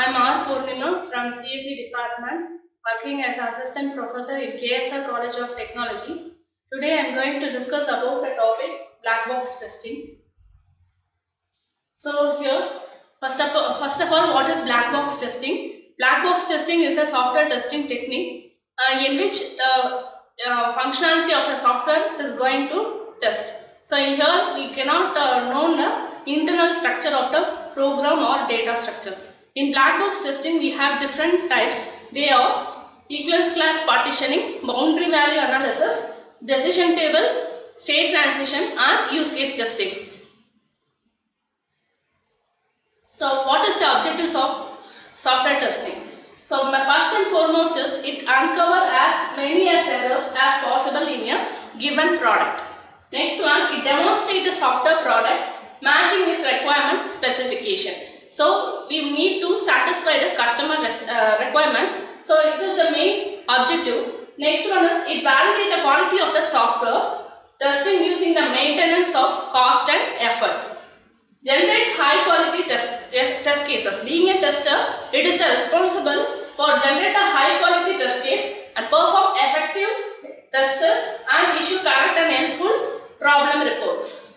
I'm R Poornima from CSE department, working as assistant professor in KSR College of Technology. Today I am going to discuss about the topic black box testing. So here, first of all, what is black box testing? Black box testing is a software testing technique in which the functionality of the software is going to test. So here we cannot know the internal structure of the program or data structures. In black box testing, we have different types. They are equivalence class partitioning, boundary value analysis, decision table, state transition, and use case testing. So what is the objectives of software testing? So my first and foremost is it uncover as many errors as possible in a given product. Next one, it demonstrates the software product matching its requirement specification. So we need to satisfy the customer requirements. So it is the main objective. Next one is it validates the quality of the software, testing using the maintenance of cost and efforts. Generate high quality test cases. Being a tester, it is the responsible for generate a high quality test case and perform effective tests and issue correct and helpful problem reports.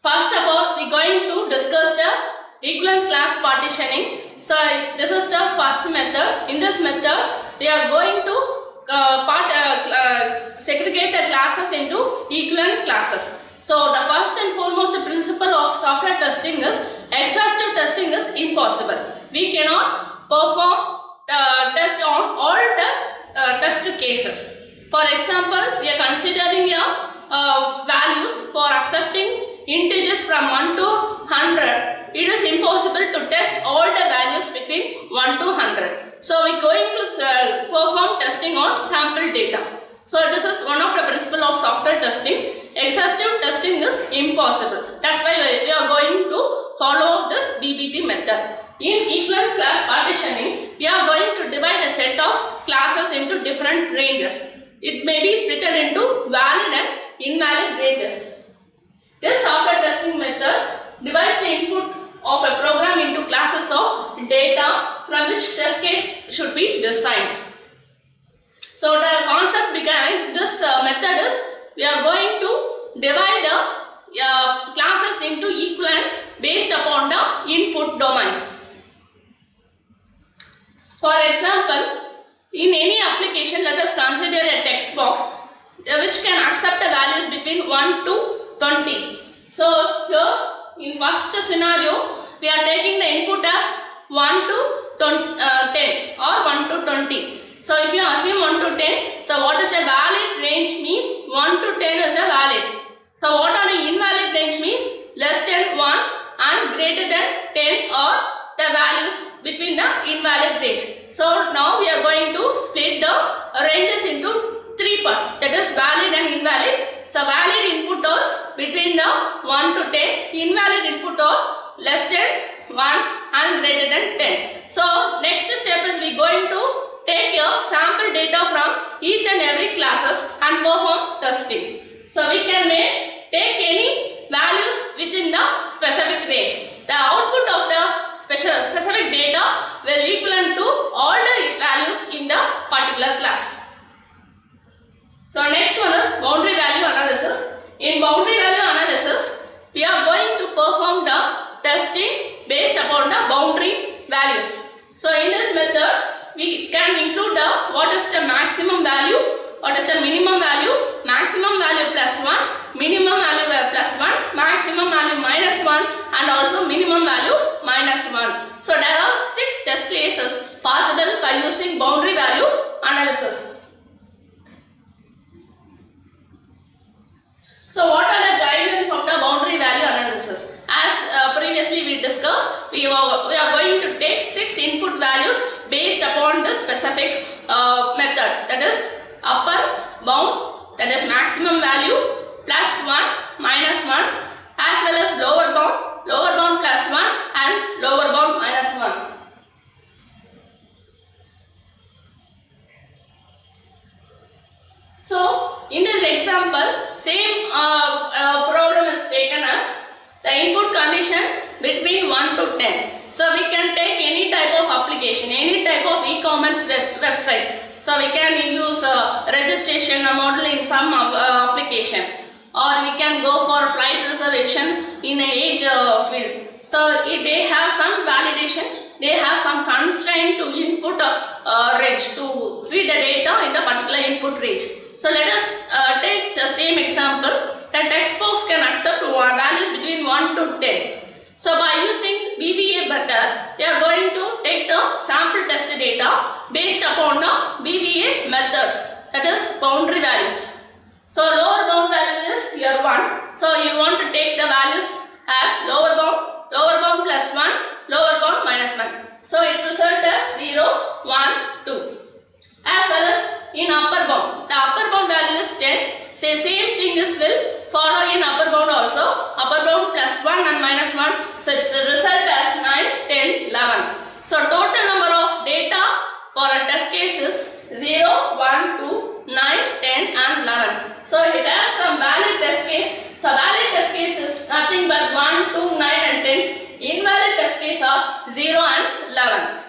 First of all, we are going to discuss the equivalence class partitioning. So this is the first method. In this method, we are going to segregate the classes into equivalent classes. So the first and foremost principle of software testing is exhaustive testing is impossible. We cannot perform test on all the test cases. For example, we are considering values for accepting integers from 1 to 100. It is impossible to test all the values between 1 to 100. So we are going to perform testing on sample data. So this is one of the principles of software testing. Exhaustive testing is impossible. That's why we are going to follow this BBP method. In equivalence class partitioning, we are going to divide a set of classes into different ranges. It may be split into valid and invalid ranges. This software testing methods divides the input of a program into classes of data from which test case should be designed. So the concept behind this method is we are going to divide the classes into equivalent based upon the input domain. For example, in any application, let us consider a text box which can accept the values between 1 to 20. So here in first scenario, we are taking the input as 1 to 10 or 1 to 20. So if you assume 1 to 10, so what is the valid range means 1 to 10 is a valid. So what are the invalid range means less than 1 and greater than 10 or the values between the invalid range. So now we are going to split the ranges into 3 parts, that is valid and invalid. So valid input is between the 1 to 10, invalid input are less than 1 and greater than 10. So next step is we going to take your sample data from each and every classes and perform testing. So we can take any values within the specific range. The output of the specific data will equivalent to all the values in the particular class. So next one is boundary value analysis. In boundary value analysis, we are going to perform the testing based upon the boundary values. So in this method, we can include what is the maximum value, what is the minimum value, maximum value plus 1, minimum value plus 1, maximum value minus 1 and also minimum value minus 1. So there are 6 test cases possible by using boundary value analysis. So what are the guidelines of the boundary value analysis? As previously we discussed, we are going to take 6 input values based upon the specific method, that is upper bound, that is maximum value plus 1 minus 1 as well as lower bound plus 1 and lower bound minus 1. So in this example, same problem is taken as the input condition between 1 to 10. So we can take any type of application, any type of e-commerce website. So we can use registration model in some application, or we can go for flight reservation in an age field. So they have some validation, they have some constraint to input range, to feed the data in the particular input range. So let us take the same example. The text box can accept values between 1 to 10. So by using BBA method, they are going to take the sample test data based upon the BBA methods, that is boundary values. So lower bound value is here 1. So you want to take the values as lower bound plus 1, lower bound minus 1. So it results as 0, 1, 2. As well as in upper bound, the upper bound value is 10. Say same thing is will follow in upper bound also. Upper bound plus 1 and minus 1. So it's a result as 9, 10, 11. So total number of data for a test case is 0, 1, 2, 9, 10 and 11. So it has some valid test case. So valid test case is nothing but 1, 2, 9 and 10. Invalid test case are 0 and 11.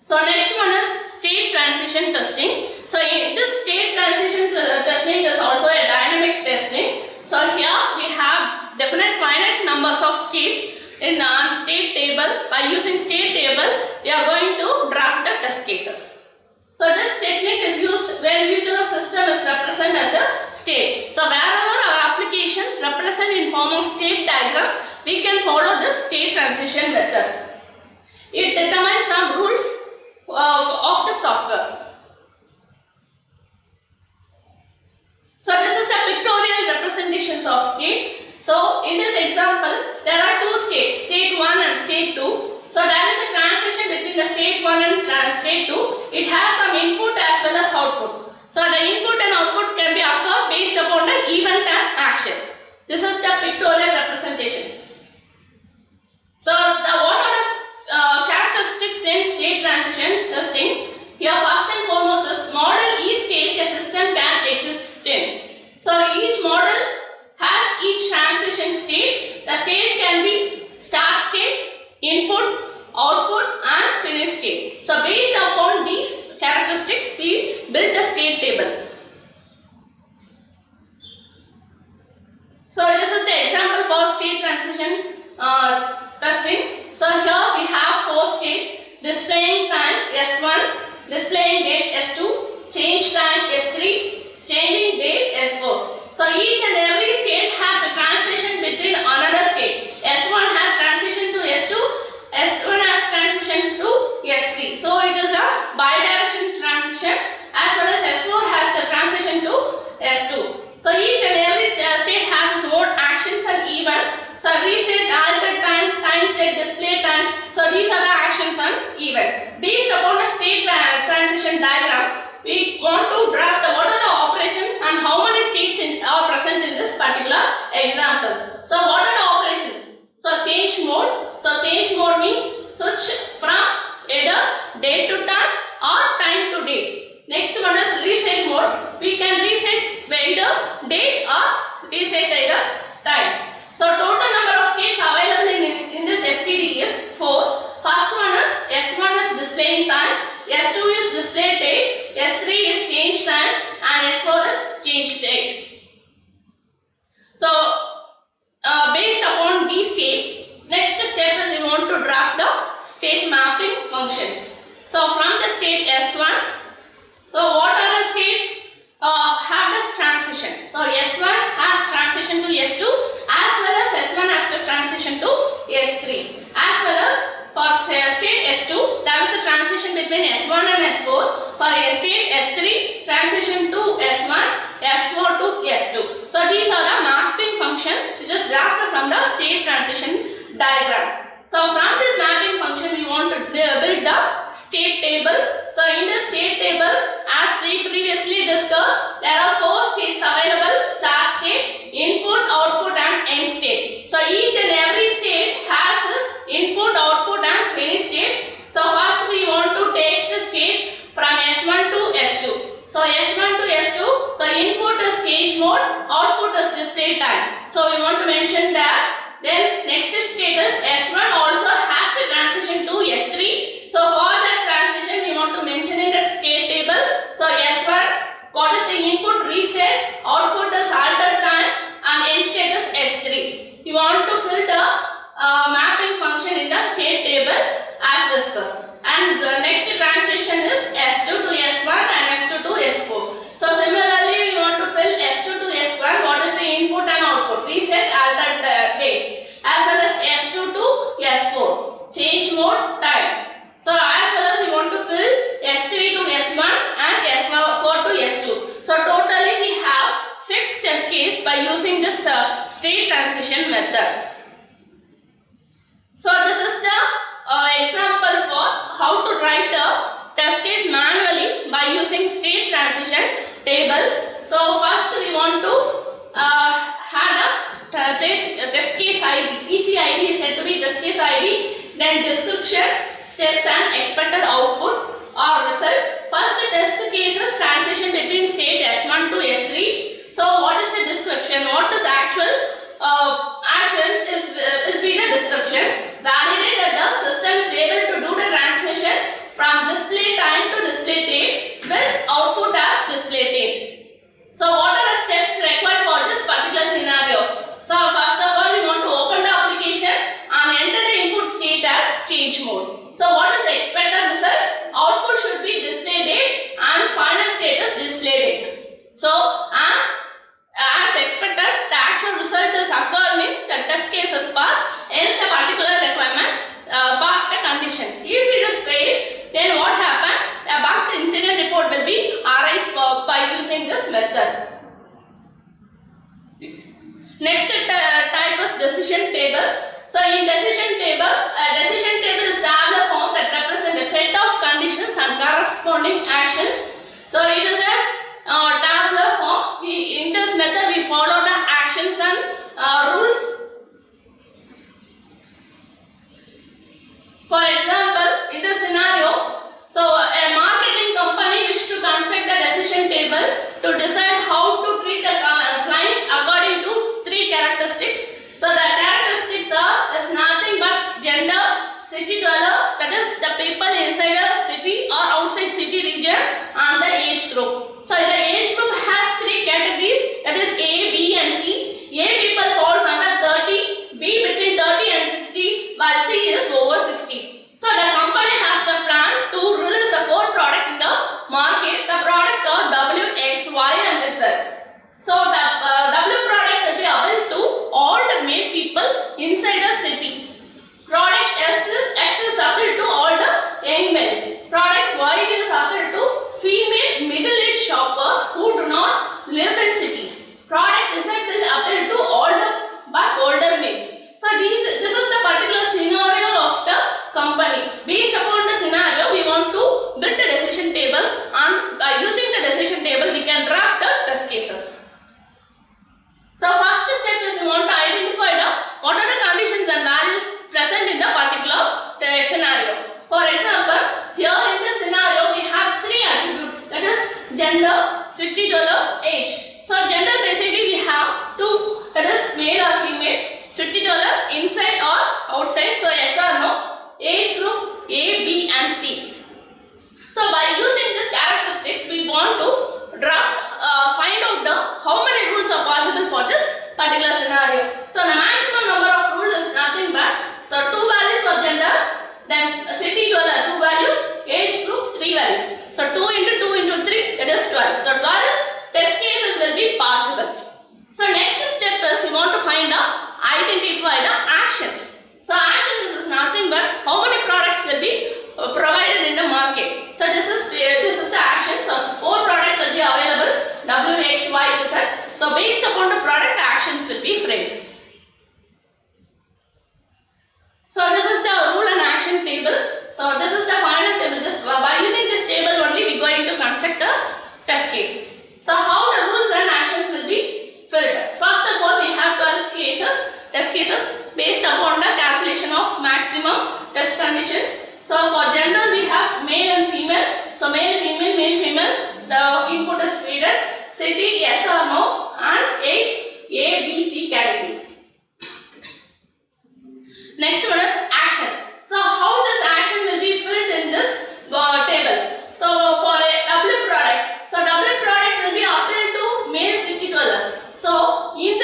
So next one is state transition testing. So this state transition testing is also a dynamic testing. So here we have definite finite numbers of states in a state table. By using state table, we are going to draft the test cases. So this technique is used when future of system is represented as a state. So wherever our application represent in form of state diagrams, we can follow this state transition method. It determines some rules of the software. So this is the pictorial representations of state. So in this example, there are two states, state 1 and state 2. So there is a transition between the state 1 and state 2. It has some input as well as output. So the input and output can be occur based upon the event and action. This is the pictorial representation. So what are the characteristics in state transition testing? Here first and foremost is model each state a system can exist in. So each model has each transition state. The state can be start state, input, output and finish state. So based upon these characteristics, we build the state table. So this is the example for state transition testing. So here we have 4 states: displaying time S1, displaying date S2, change time S3, changing date S4. So each and every state has a transition between another state. S1 has transition to S2, S1 has transition to S3. So it is a bidirectional transition, as well as S4 has the transition to S2. So each and every state has its own actions and event. So reset, alter time, time set, display time. So these are the actions and event. Based upon the state transition diagram, we want to draft what are the operations and how many states are present in this particular example. So what are the operations? So change mode. So change mode means switch from either date to time or time to date. Next one is reset mode. We can reset either date or reset either time. So total number of states available in this STD is 4. First one is S1 is displaying time, S2 is display date, S3 is change time and S4 is change date. So based upon these states, next step is we want to draft the state mapping functions. So from the state S1, so what are the states have this transition? So S1 has transition to S2 as well as S1 has the transition to S3. As well as for state S2, there is a transition between S1 and S4. For state S3, transition to S1, S4 to S2. So these are the mapping function which is drafted from the state transition diagram. So from this mapping function, we want to build the state table. So in the state table, as we previously discussed, there are 4 states available: start state, input, output and end state. So each and every state has its input, output and finish state. So first we want to take the state from S1 to S2. So S1 to S2, so input is change mode, output is display time. So we want to mention that by using this state transition method. So this is the example for how to write a test case manually by using state transition table. So first we want to add a test case ID. TCID is said to be test case ID. Then description, steps and expected output or result. First test cases transition between state S1 to S3. So what is the description? What is actual action will be the description. Validate that the system is able to do the transmission from display time to display date with output as display date. So what are the steps required for this particular scenario? So first of all, you want to open the application and enter the input state as change mode. So what is the expected result? Output should be display date and final state is display date. So as expected, the actual result is occur means the test case is passed, hence the particular requirement passed the condition. If it is failed, then what happened? A bug incident report will be arise by using this method. Next type is decision table. So in decision table is tabular form that represents a set of conditions and corresponding actions. So it is a tabular form. In this method we follow the actions and rules. For example, in this scenario, so a marketing company wishes to construct a decision table to decide how to treat the clients according to three characteristics. So the characteristics is nothing but gender, city dweller, that is the people inside a city or outside city region, and the age group. So the age group has three categories, that is A, B and C. A people falls under 30, B between 30 and 60, while C is over 60. So the company has the plan to release the four product in the market. The product are W, X, Y and Z. So the W product will be available to all the male people inside the city. Product X is available to all the young males. Product Y is available to female middle-aged shoppers who do not live in cities. Product Z is available to all the but older males. So this is the particular scenario of the company. Based upon the scenario, we want to build the decision table, and by using the decision table, we can draft the test cases. So first step is we want to identify what are the conditions and values present in the particular scenario. For example, here in this scenario we have three attributes, that is gender, city dweller, age. So gender basically we have two, that is male or female, city dweller inside or outside, so yes or no. Age group A, B and C. So by using these characteristics we want to draft find out how many rules are possible for this particular scenario. So the maximum number of rules is nothing but, so two values for gender, then city dweller 2 values, age group 3 values. So 2 into 2 into 3, that is 12. So 12 test cases will be possible. So next step is we want to identify the actions. So actions is nothing but how many products will be provided in the market. So this is the action. So 4 products will be available, W, X, Y, Z. So based upon the product, actions will be framed. So this is the rule and action table. So this is the final table. By using this table only we are going to construct the test cases. So how the rules and actions will be filled. First of all, we have 12 test cases based upon the calculation of maximum test conditions. So for general we have male and female. So male, female, the input is faded. City, yes or no, and age, A, B, C category. Next one is action. So how this action will be filled in this table. So for a W product, so W product will be applied to male city dwellers. So in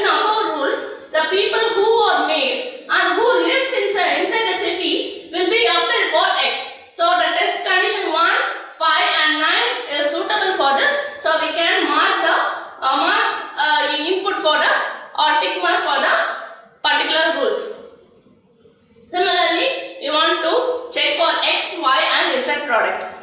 our rules, the people who are male and who lives inside the city will be applied for X. So the test condition 1, 5 and 9 is suitable for this. So we can mark the input for the or tick mark for the particular rules. Similarly, we want to check for X, Y and Z product.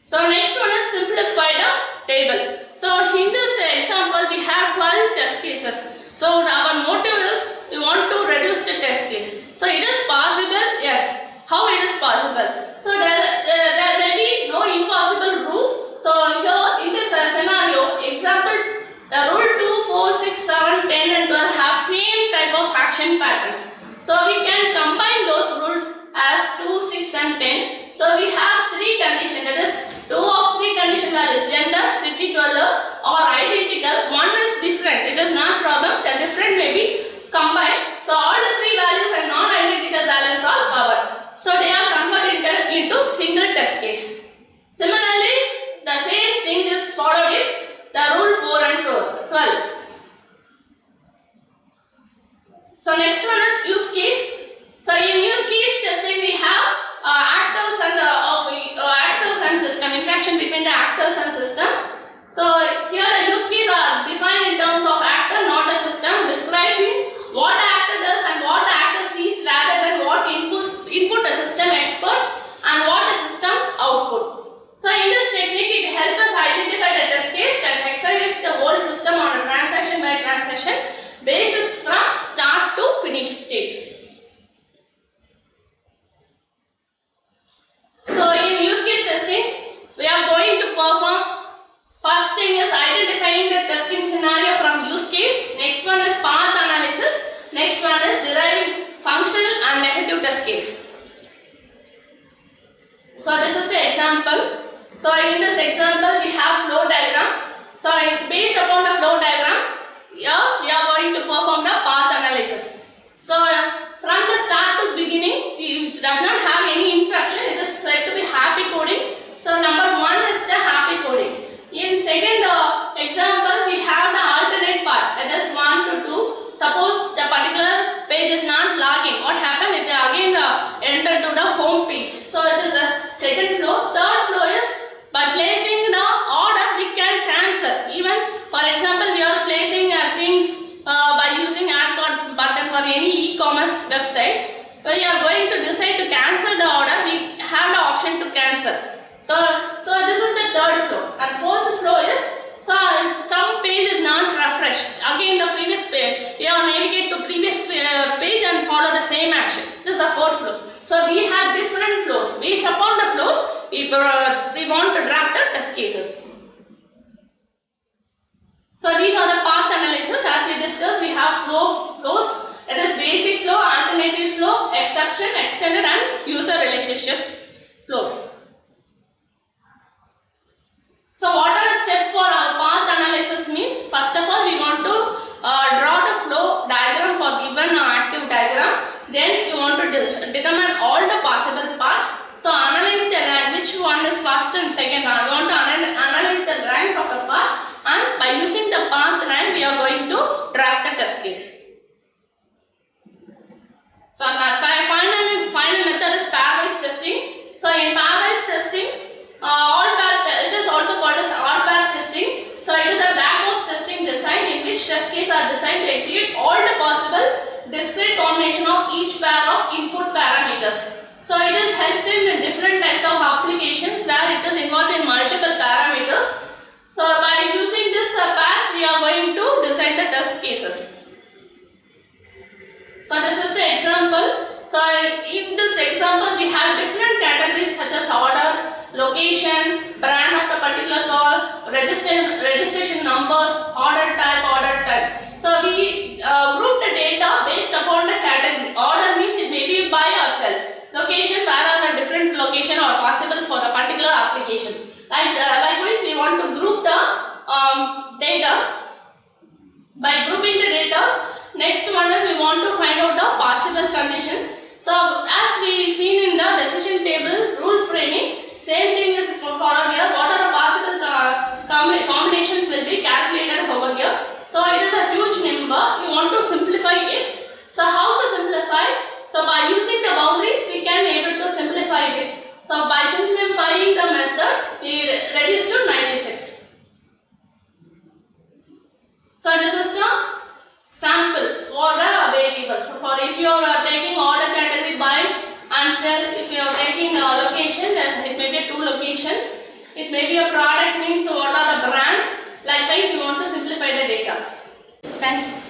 So next one is simplify the table. So in this example we have 12 test cases. So our motive is we want to reduce the test case. So it is possible, yes. How it is possible? So there may be no impossible rules. So here in this scenario, example, the rule 2, 4, 6, 7, 10 and 12 have same type of action patterns. So we can combine those rules as 2, 6 and 10. So we have 3 conditions, that is 2 of 3 condition values, gender, city dweller or identical. One is different, it is not problem, the different may be combined. So all the 3 values and non-identical values are covered. So they are converted into single test case. Similarly, the same thing is followed in the rule 4 and 12. So next one is use case. So in use case testing we have actors and system, interaction between the actors and system. So here the use case are defined in terms of actor, not a system, describing what the actor does and what the actor sees rather than what input the system experts and what the system's output. So in this technique it helps us identify the test case that examines the whole system on a transaction by transaction basis from start to finish state. So in use case testing we are going to perform, first thing is identifying the testing scenario from use case, next one is path analysis, next one is deriving functional and negative test case. So this is the example. So in this example we have flow diagram. So based upon the flow diagram, here we are going to perform the path analysis. So from the start to beginning, it does not have any interruption. It is said to be happy coding. So number 1 is the happy coding. In second example, we have the alternate part, that is 1 to 2. Suppose the particular page is not logging. What happened? It again entered to the home page. So it is a second flow. Third flow is by placing the order we can cancel. Even for example, we are placing things by using add card button for any e-commerce website. We are going to decide to cancel the order. We have the option to cancel. So this is the third flow. And fourth flow is, so some page is not refreshed. Again the previous page, we are navigate to previous page and follow the same action. This is the fourth flow. So we have different flows. Based upon the flows, we want to draft the test cases. So these are the path analysis. As we discussed, we have flows, that is basic flow, alternative flow, exception, extended and user relationship flows. So what are the steps for our path analysis means? First of all, we want to draw the flow diagram for given active diagram. Then you want to determine all the possible paths. So analyze the rank, which one is first and second. We want to analyze the ranks of the path, and by using the path rank we are going to draft a test case. So the final method is pairwise testing. So in pairwise testing, it is also called as all-pair testing. So it is a black box testing design in which test cases are designed to execute all the possible discrete combination of each pair of input parameters. So it is helps in different types of applications where it is involved in multiple parameters. So by using this pairs we are going to design the test cases. So this is the example. So in this example we have different categories such as order, location, brand of the particular call, registration numbers, order type. So we group the data based upon the category. Order means it may be buy or sell. Location, where are the different locations are possible for the particular applications. Likewise, we want to group the data. By grouping the data, next one is we want to find out the possible conditions. So as we seen in the decision table rule framing, same thing is followed here. What are the possible combinations will be calculated over here. So it is a huge number. We want to simplify it. So how to simplify? So by using the boundaries, we can able to simplify it. So by simplifying the method, we reduce to 96. So this is the sample for the variables. So for if you are taking order category buy and sell, if you are taking a location, it may be 2 locations. It may be a product means what are the brand. Otherwise, you want to simplify the data. Thank you.